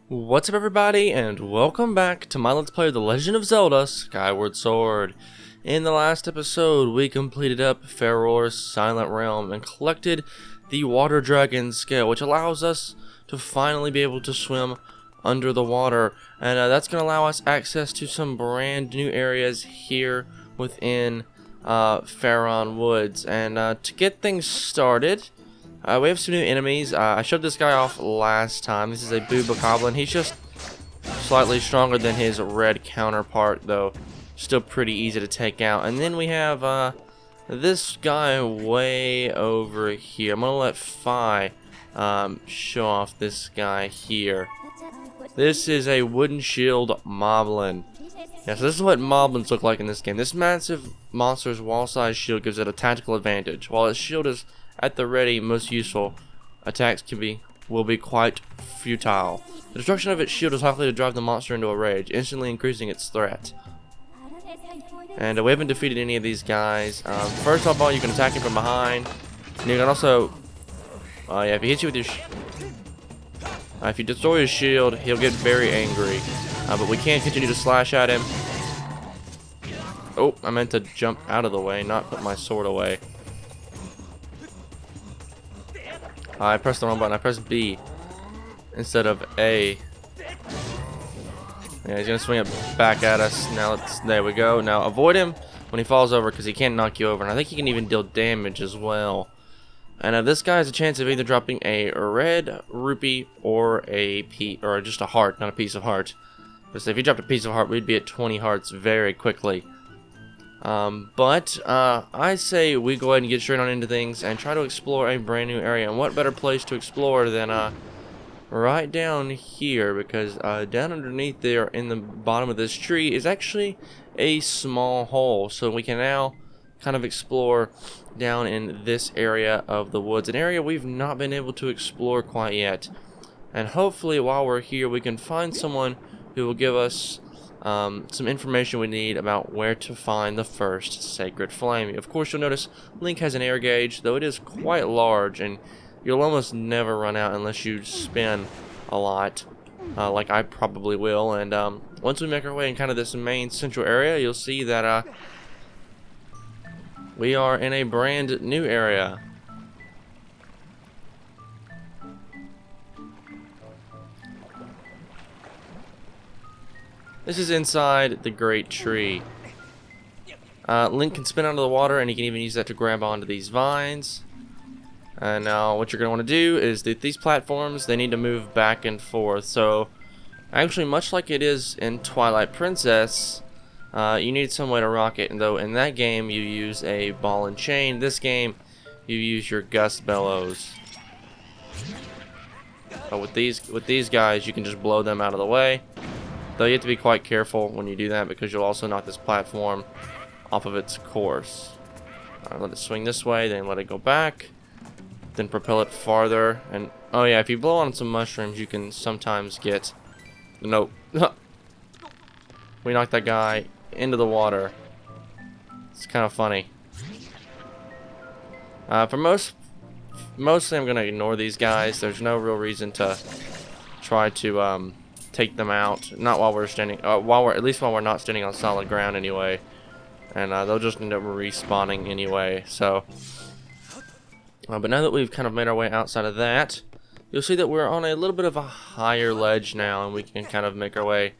What's up everybody, and welcome back to my Let's Play of The Legend of Zelda Skyward Sword. In the last episode, we completed up Farore's Silent Realm and collected the Water Dragon scale, which allows us to finally be able to swim under the water. And that's going to allow us access to some brand new areas here within Faron Woods. And to get things started, we have some new enemies. I showed this guy off last time. This is a Booba Goblin. He's just slightly stronger than his red counterpart, though still pretty easy to take out. And then we have this guy way over here. I'm gonna let Fi show off this guy here. This is a wooden shield moblin. Yeah, so this is what moblins look like in this game. This massive monster's wall-sized shield gives it a tactical advantage. While its shield is at the ready, most useful attacks will be quite futile. The destruction of its shield is likely to drive the monster into a rage, instantly increasing its threat. And we haven't defeated any of these guys. First of all, you can attack him from behind, and you can also, yeah, if he hits you with your, if you destroy his shield, he'll get very angry. But we can continue to slash at him. Oh, I meant to jump out of the way, not put my sword away. I pressed the wrong button. I pressed B instead of A. Yeah, he's gonna swing it back at us. Now there we go. Now avoid him when he falls over because he can't knock you over, and I think he can even deal damage as well. And this guy has a chance of either dropping a red rupee or or just a heart, not a piece of heart. Because if he dropped a piece of heart, we'd be at 20 hearts very quickly. But I say we go ahead and get straight on into things and try to explore a brand new area. And what better place to explore than right down here, because down underneath there in the bottom of this tree is actually a small hole. So we can now kind of explore down in this area of the woods, an area we've not been able to explore quite yet. And hopefully while we're here we can find someone who will give us some information we need about where to find the first sacred flame. Of course, you'll notice Link has an air gauge, though it is quite large, and you'll almost never run out unless you spin a lot, like I probably will. And once we make our way in kind of this main central area, you'll see that we are in a brand new area. This is inside the great tree. Link can spin out of the water, and he can even use that to grab onto these vines. And now what you're going to want to do is that these platforms, they need to move back and forth. So actually, much like it is in Twilight Princess, you need some way to rock it. And though in that game you use a ball and chain, this game you use your gust bellows. But with these guys, you can just blow them out of the way. Though you have to be quite careful when you do that, because you'll also knock this platform off of its course. Let it swing this way, then let it go back, then propel it farther. And oh yeah, if you blow on some mushrooms, you can sometimes get, nope. We knocked that guy into the water. It's kind of funny. For mostly I'm gonna ignore these guys. There's no real reason to try to take them out, not while we're standing, at least while we're not standing on solid ground anyway, and they'll just end up respawning anyway. So but now that we've kind of made our way outside of that, you'll see that we're on a little bit of a higher ledge now, and we can kind of make our way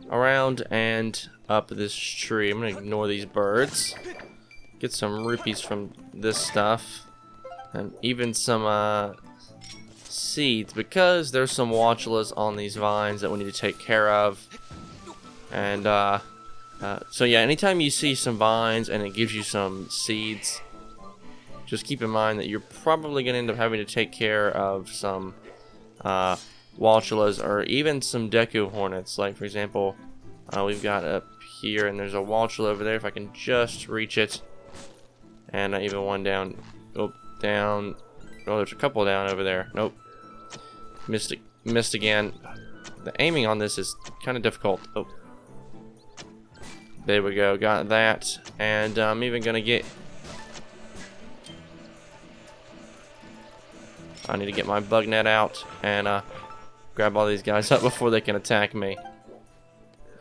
around and up this tree. I'm gonna ignore these birds, get some rupees from this stuff, and even some seeds, because there's some watchulas on these vines that we need to take care of. And so yeah, anytime you see some vines and it gives you some seeds, just keep in mind that you're probably going to end up having to take care of some watchulas or even some Deku hornets. Like for example, we've got up here, and there's a watchula over there if I can just reach it, and even one down. Oh, down. Oh, there's a couple down over there. Nope. Missed again. The aiming on this is kind of difficult. Oh, there we go. Got that. And I'm even gonna get. I need to get my bug net out and grab all these guys up before they can attack me.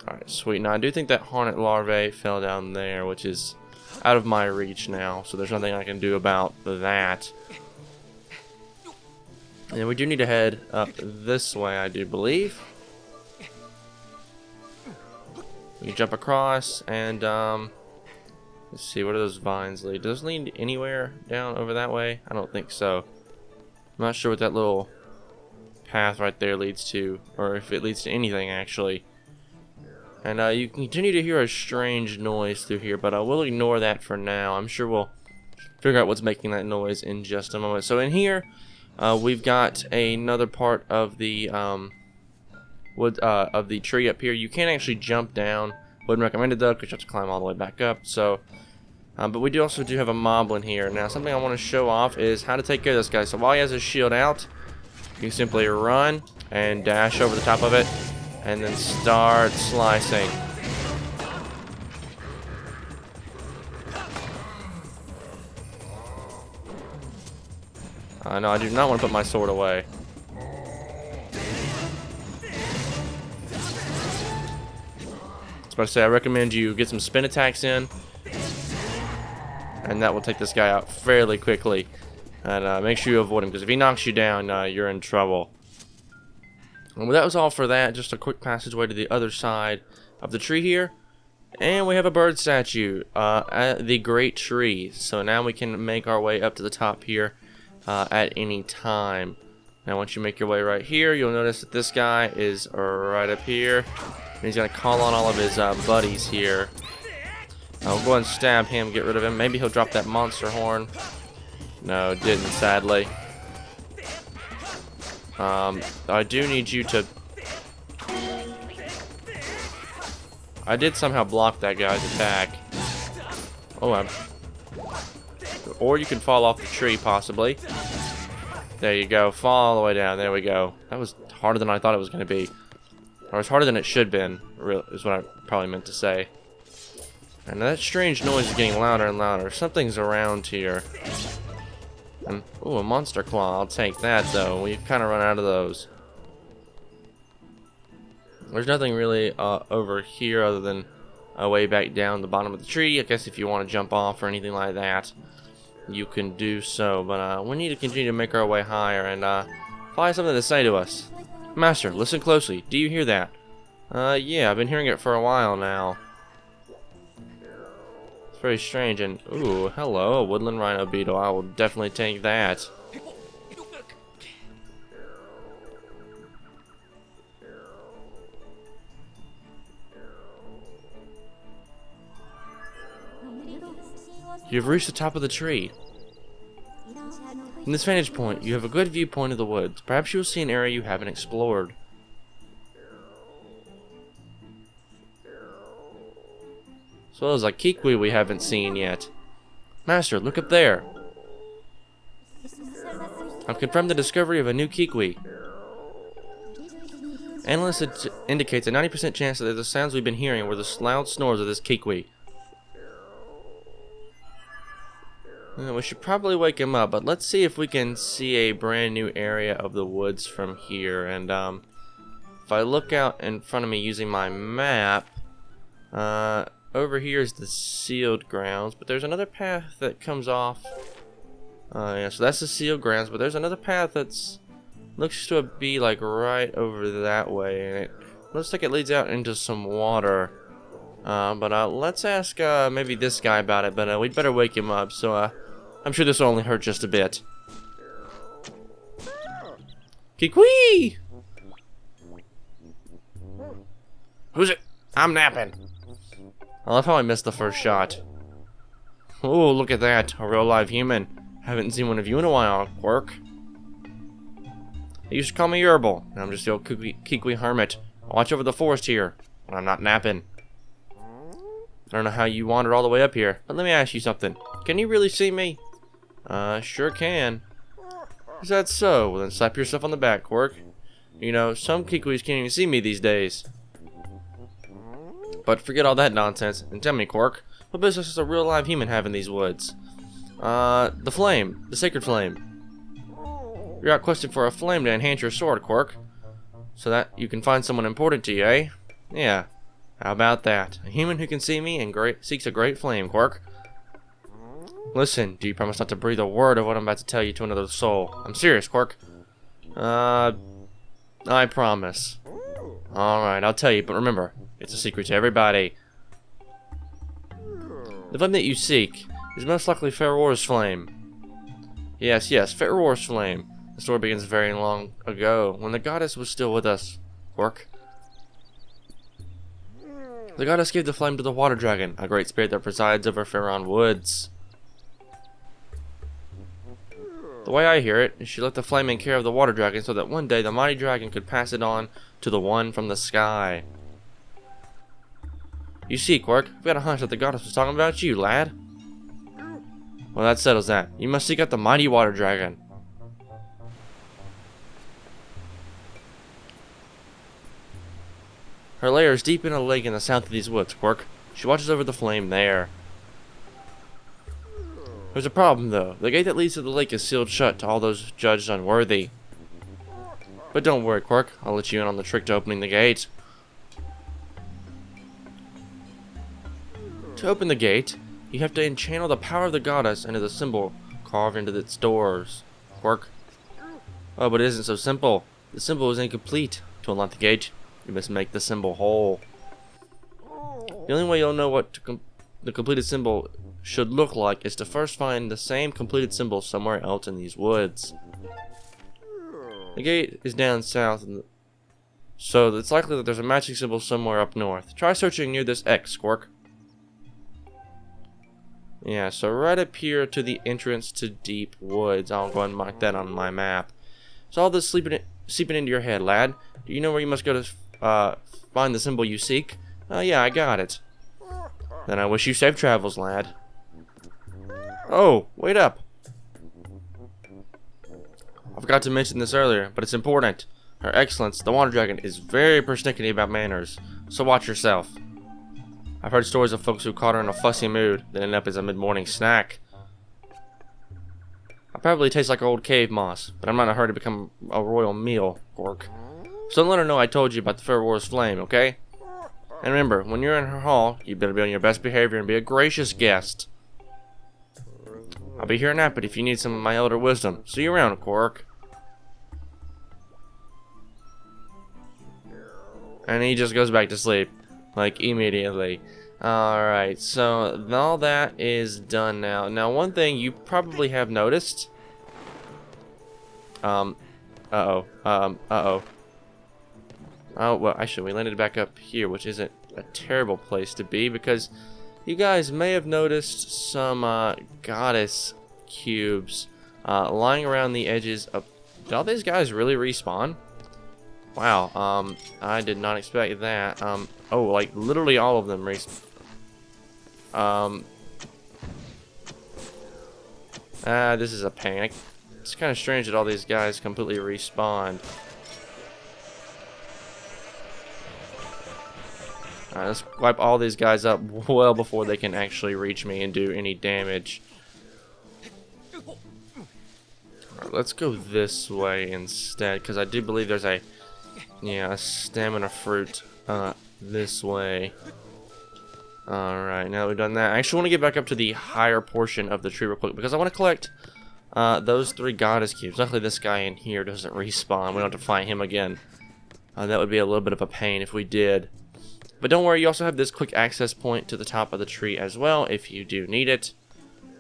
Alright, sweet. Now, I do think that hornet larvae fell down there, which is out of my reach now, so there's nothing I can do about that. And we do need to head up this way, I do believe. We can jump across, and, let's see, where do those vines lead? Does it lead anywhere down over that way? I don't think so. I'm not sure what that little path right there leads to, or if it leads to anything, actually. And you continue to hear a strange noise through here, but I will ignore that for now. I'm sure we'll figure out what's making that noise in just a moment. So in here, we've got another part of the wood of the tree up here. You can't actually jump down. Wouldn't recommend it though, because you have to climb all the way back up. So, but we also do have a moblin here. Now, something I want to show off is how to take care of this guy. So while he has his shield out, you simply run and dash over the top of it. And then start slicing. No, I do not want to put my sword away. I was about to say, I recommend you get some spin attacks in. And that will take this guy out fairly quickly. And make sure you avoid him, because if he knocks you down, you're in trouble. Well, that was all for that. Just a quick passageway to the other side of the tree here. And we have a bird statue at the great tree. So now we can make our way up to the top here at any time. Now once you make your way right here, you'll notice that this guy is right up here. And he's going to call on all of his buddies here. I'll go ahead and stab him, get rid of him. Maybe he'll drop that monster horn. No, didn't, sadly. I do need you to... I did somehow block that guy's attack. Oh, or you can fall off the tree, possibly. There you go. Fall all the way down. There we go. That was harder than I thought it was going to be. Or it's harder than it should have been, is what I probably meant to say. And that strange noise is getting louder and louder. Something's around here. Ooh, a monster claw. I'll take that, though. We've kind of run out of those. There's nothing really over here other than way back down the bottom of the tree. I guess if you want to jump off or anything like that, you can do so. But we need to continue to make our way higher and find something to say to us. Master, listen closely. Do you hear that? Yeah, I've been hearing it for a while now. Very strange, and ooh, hello, a woodland rhino beetle. I will definitely take that. You've reached the top of the tree. From this vantage point, you have a good viewpoint of the woods. Perhaps you will see an area you haven't explored. As well as a kiwi we haven't seen yet. Master, look up there. I've confirmed the discovery of a new kiwi. Analysts indicates a 90% chance that the sounds we've been hearing were the loud snores of this kiwi. We should probably wake him up, but let's see if we can see a brand new area of the woods from here. And if I look out in front of me using my map, over here is the sealed grounds, but there's another path that comes off. Yeah, so that's the sealed grounds, but there's another path that's looks to be like right over that way, and it looks like it leads out into some water. But let's ask maybe this guy about it, but we'd better wake him up, so I'm sure this will only hurt just a bit. Kikwi! Who's it? I'm napping. I love how I missed the first shot. Oh, look at that. A real live human. Haven't seen one of you in a while, Quirk. They used to call me Yerbal. I'm just the old Kikwi hermit. I watch over the forest here when I'm not napping. I don't know how you wandered all the way up here, but let me ask you something. Can you really see me? Sure can. Is that so? Well, then slap yourself on the back, Quirk. You know, some Kikwis can't even see me these days. But forget all that nonsense and tell me, Quirk, what business does a real live human have in these woods? The flame. The sacred flame. You're out questing for a flame to enhance your sword, Quirk. so that you can find someone important to you, eh? Yeah. How about that? A human who can see me and seeks a great flame, Quark. Listen, do you promise not to breathe a word of what I'm about to tell you to another soul? I'm serious, Quark. I promise. Alright, I'll tell you, but remember, it's a secret to everybody. The flame that you seek is most likely Ferror's flame. Yes, Ferror's flame. The story begins very long ago, when the goddess was still with us, Quark. The goddess gave the flame to the water dragon, a great spirit that presides over Ferron Woods. The way I hear it, she left the flame in care of the water dragon so that one day the mighty dragon could pass it on to the one from the sky. You see, Quark, I've got a hunch that the goddess was talking about you, lad. Well, that settles that. You must seek out the mighty water dragon. Her lair is deep in a lake in the south of these woods, Quark. She watches over the flame there. There's a problem, though. The gate that leads to the lake is sealed shut to all those judged unworthy. But don't worry, Quark. I'll let you in on the trick to opening the gate. To open the gate, you have to enchannel the power of the goddess into the symbol carved into its doors, Quark. Oh, but it isn't so simple. The symbol is incomplete. To unlock the gate, you must make the symbol whole. The only way you'll know what the completed symbol should look like is to first find the same completed symbol somewhere else in these woods. The gate is down south, so it's likely that there's a matching symbol somewhere up north. Try searching near this X, Quark. Yeah, so right up here to the entrance to Deep Woods. I'll go ahead and mark that on my map. So all this seeping into your head, lad. Do you know where you must go to find the symbol you seek? Oh yeah, I got it. Then I wish you safe travels, lad. Oh, wait up. I forgot to mention this earlier, but it's important. Her Excellence, the Water Dragon, is very persnickety about manners, so watch yourself. I've heard stories of folks who caught her in a fussy mood, then end up as a mid-morning snack. I probably taste like old cave moss, but I'm not in a hurry to become a royal meal, Quark. So let her know I told you about the Ferror's flame, okay? And remember, when you're in her hall, you better be on your best behavior and be a gracious guest. I'll be here in Appet if you need some of my elder wisdom. See you around, Quark. And he just goes back to sleep, like, immediately. Alright, so all that is done now. Now, one thing you probably have noticed. Oh, well, actually, we landed back up here, which isn't a terrible place to be, because you guys may have noticed some goddess cubes lying around the edges of... Did all these guys really respawn? Wow, I did not expect that. Oh, like, literally all of them respawn. This is a panic. It's kind of strange that all these guys completely respawned. Alright, let's wipe all these guys up well before they can actually reach me and do any damage. Alright, let's go this way instead, because I do believe there's a stamina fruit this way. Alright, now that we've done that, I actually want to get back up to the higher portion of the tree real quick, because I want to collect those 3 goddess cubes. Luckily this guy in here doesn't respawn. We don't have to fight him again. That would be a little bit of a pain if we did. But don't worry, you also have this quick access point to the top of the tree as well, if you do need it.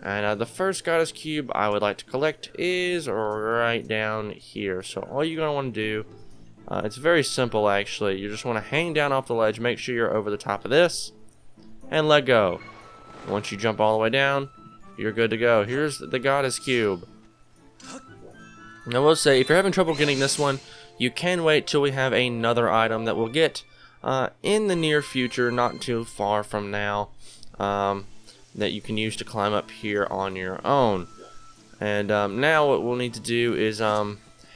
And the first goddess cube I would like to collect is right down here. So all you're going to want to do, it's very simple actually. You just want to hang down off the ledge, make sure you're over the top of this, and let go. Once you jump all the way down, you're good to go. Here's the goddess cube. Now I will say, if you're having trouble getting this one, you can wait till we have another item that we'll get in the near future, not too far from now, that you can use to climb up here on your own. And now what we'll need to do is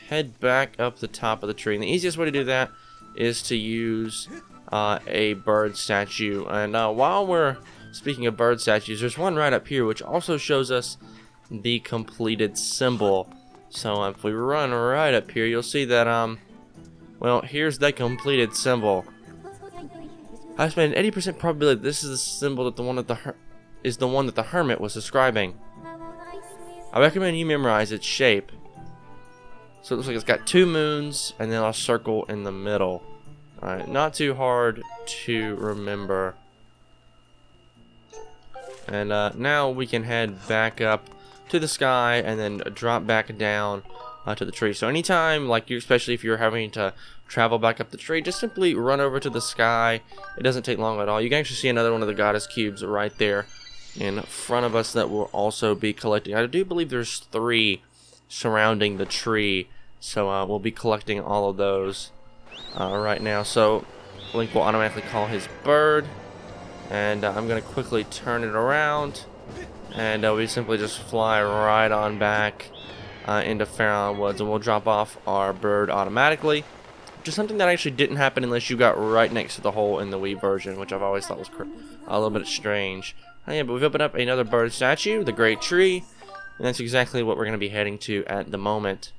head back up the top of the tree. And the easiest way to do that is to use a bird statue. And while we're speaking of bird statues, there's one right up here which also shows us the completed symbol. So if we run right up here, you'll see that Well, here's that completed symbol. I estimate an 80% probability that this is the symbol that the one that the hermit was describing. I recommend you memorize its shape. So it looks like it's got 2 moons and then a circle in the middle. Alright, not too hard to remember. And now we can head back up to the sky and then drop back down to the tree. So anytime, like especially if you're having to travel back up the tree, just simply run over to the sky. It doesn't take long at all. You can actually see another one of the goddess cubes right there in front of us that will also be collecting. I do believe there's 3 surrounding the tree, so we'll be collecting all of those right now. So Link will automatically call his bird, and I'm going to quickly turn it around, and we simply just fly right on back into Fairlawn Woods, and we'll drop off our bird automatically, which is something that actually didn't happen unless you got right next to the hole in the Wii version, which I've always thought was a little bit strange. Yeah, but we've opened up another bird statue, the Great Tree, and that's exactly what we're going to be heading to at the moment.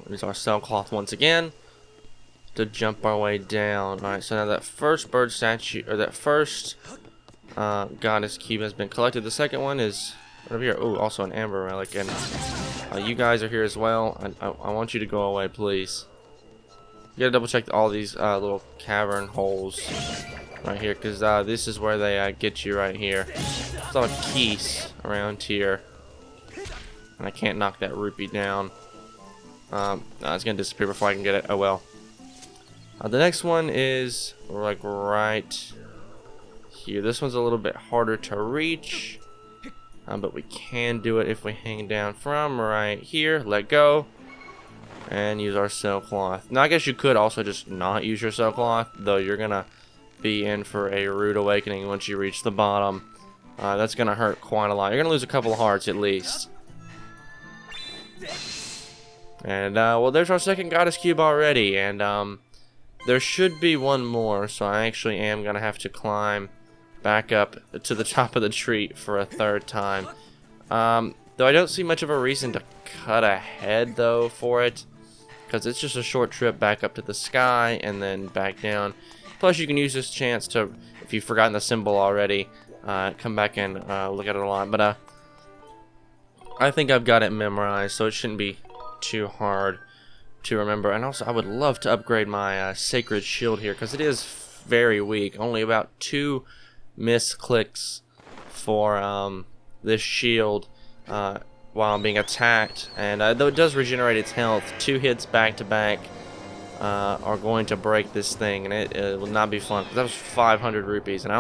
Use our sailcloth once again to jump our way down. Alright, so now that first bird statue, or that first goddess cube has been collected. The second one is over here. Oh, also an amber relic, and you guys are here as well. I want you to go away, please. You gotta double check all these little cavern holes right here, because this is where they get you right here. There's a lot of keys around here, and I can't knock that rupee down. No, it's gonna disappear before I can get it. Oh well. The next one is like right here. This one's a little bit harder to reach, but we can do it if we hang down from right here. Let go and use our sailcloth. Now I guess you could also just not use your sailcloth, though you're gonna be in for a rude awakening once you reach the bottom. That's gonna hurt quite a lot. You're gonna lose a couple of hearts at least. And well, there's our second goddess cube already, and there should be one more, so I actually am gonna have to climb back up to the top of the tree for a 3rd time. Though I don't see much of a reason to cut ahead though for it, because it's just a short trip back up to the sky and then back down. Plus you can use this chance to, if you've forgotten the symbol already, come back and look at it a lot. But I think I've got it memorized, so it shouldn't be too hard to remember. And also I would love to upgrade my sacred shield here, because it is very weak. Only about 2 misclicks for this shield while being attacked, and though it does regenerate its health, 2 hits back to back are going to break this thing, and it will not be fun. That was 500 rupees, and I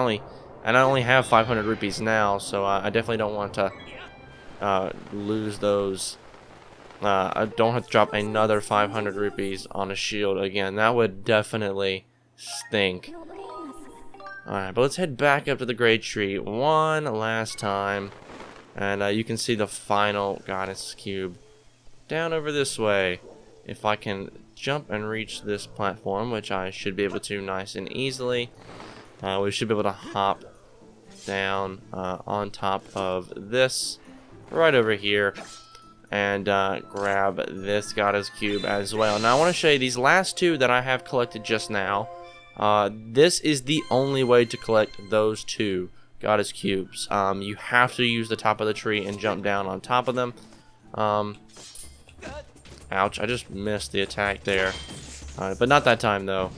only have 500 rupees now, so I definitely don't want to lose those. I don't have to drop another 500 rupees on a shield again. That would definitely stink. Alright, but let's head back up to the Great Tree one last time. And you can see the final goddess cube down over this way. If I can jump and reach this platform, which I should be able to nice and easily, we should be able to hop down on top of this right over here and grab this goddess cube as well. Now I want to show you these last 2 that I have collected just now. This is the only way to collect those 2 goddess cubes. You have to use the top of the tree and jump down on top of them. Ouch, I just missed the attack there. But not that time though.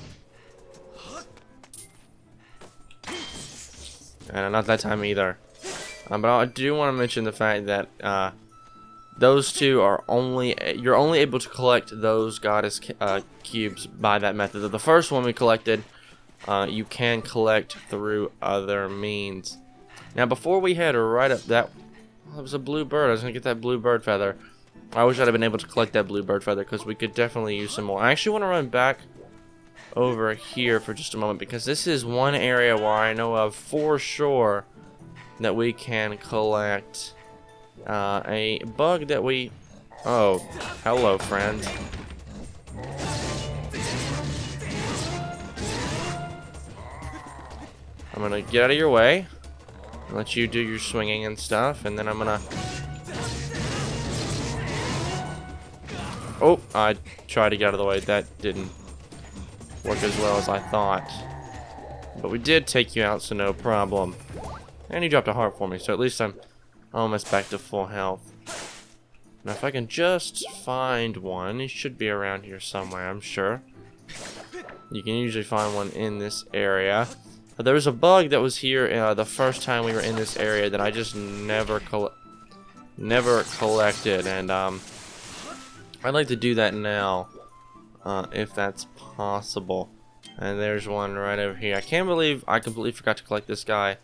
And not that time either. But I do want to mention the fact that those 2 are you're only able to collect those goddess cubes by that method. The first one we collected, you can collect through other means. Now before we head right up that, oh, it was a blue bird. I was gonna get that blue bird feather. I wish I'd have been able to collect that blue bird feather, because we could definitely use some more. I actually want to run back over here for just a moment, because this is one area where I know of for sure that we can collect a bug that we... Oh, hello, friend. I'm gonna get out of your way, let you do your swinging and stuff, and then I'm gonna Oh, I tried to get out of the way. That didn't work as well as I thought. But we did take you out, so no problem. And you dropped a heart for me, so at least I'm almost back to full health. Now if I can just find one, he should be around here somewhere, I'm sure. You can usually find one in this area. But there was a bug that was here the first time we were in this area that I just never collected, and I'd like to do that now, if that's possible. And there's one right over here. I can't believe I completely forgot to collect this guy,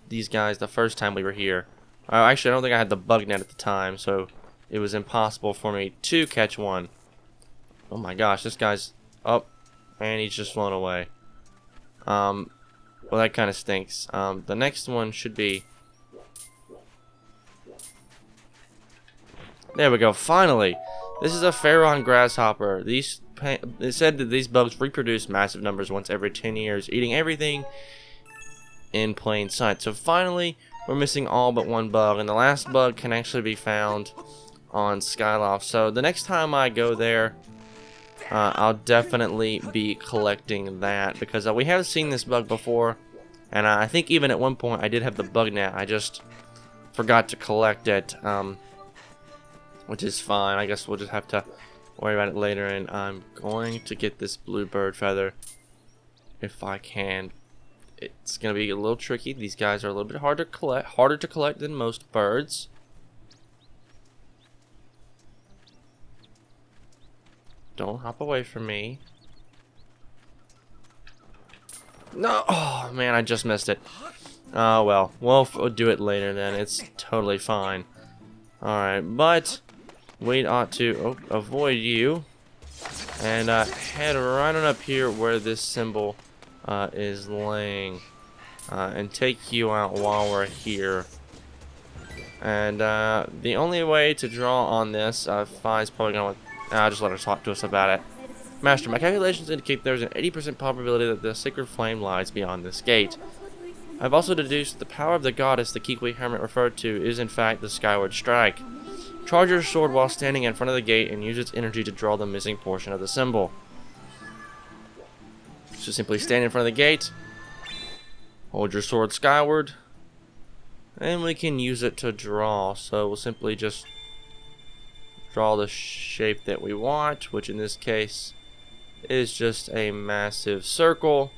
these guys, the first time we were here. Actually, I don't think I had the bug net at the time, so it was impossible for me to catch one. Oh my gosh, this guy's up, and he's just flown away. Well, that kind of stinks. The next one should be... There we go, finally! This is a Pharaoh grasshopper. They said that these bugs reproduce massive numbers once every 10 years, eating everything in plain sight. So finally, we're missing all but one bug, and the last bug can actually be found on Skyloft. So the next time I go there, I'll definitely be collecting that, because we have seen this bug before, and I think even at one point I did have the bug net. I just forgot to collect it, which is fine. I guess we'll just have to worry about it later, and I'm going to get this bluebird feather if I can. It's gonna be a little tricky. These guys are a little bit harder to collect than most birds. Don't hop away from me. No! Oh man, I just missed it. Oh well, we'll do it later then. It's totally fine. Alright, but we ought to avoid you and head right on up here where this symbol is laying, and take you out while we're here. And the only way to draw on this, Fi's probably gonna. I'll just let her talk to us about it. Master, my calculations indicate there's an 80% probability that the sacred flame lies beyond this gate. I've also deduced that the power of the goddess the Kikwi hermit referred to is in fact the Skyward strike. Charge your sword while standing in front of the gate and use its energy to draw the missing portion of the symbol. So simply stand in front of the gate, hold your sword skyward, and we can use it to draw. So we'll simply just draw the shape that we want, which in this case is just a massive circle.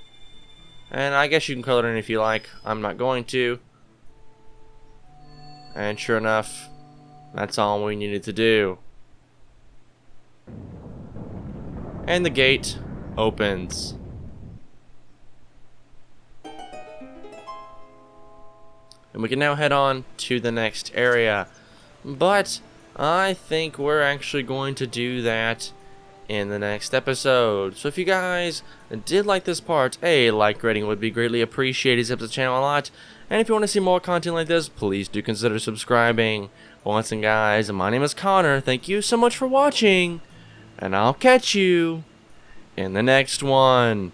And I guess you can color it in if you like. I'm not going to. And sure enough, that's all we needed to do. And the gate opens. And we can now head on to the next area. But I think we're actually going to do that in the next episode. So if you guys did like this part, a like rating would be greatly appreciated. It helps the channel a lot. And if you want to see more content like this, please do consider subscribing. Once again, guys, my name is Connor. Thank you so much for watching, and I'll catch you in the next one.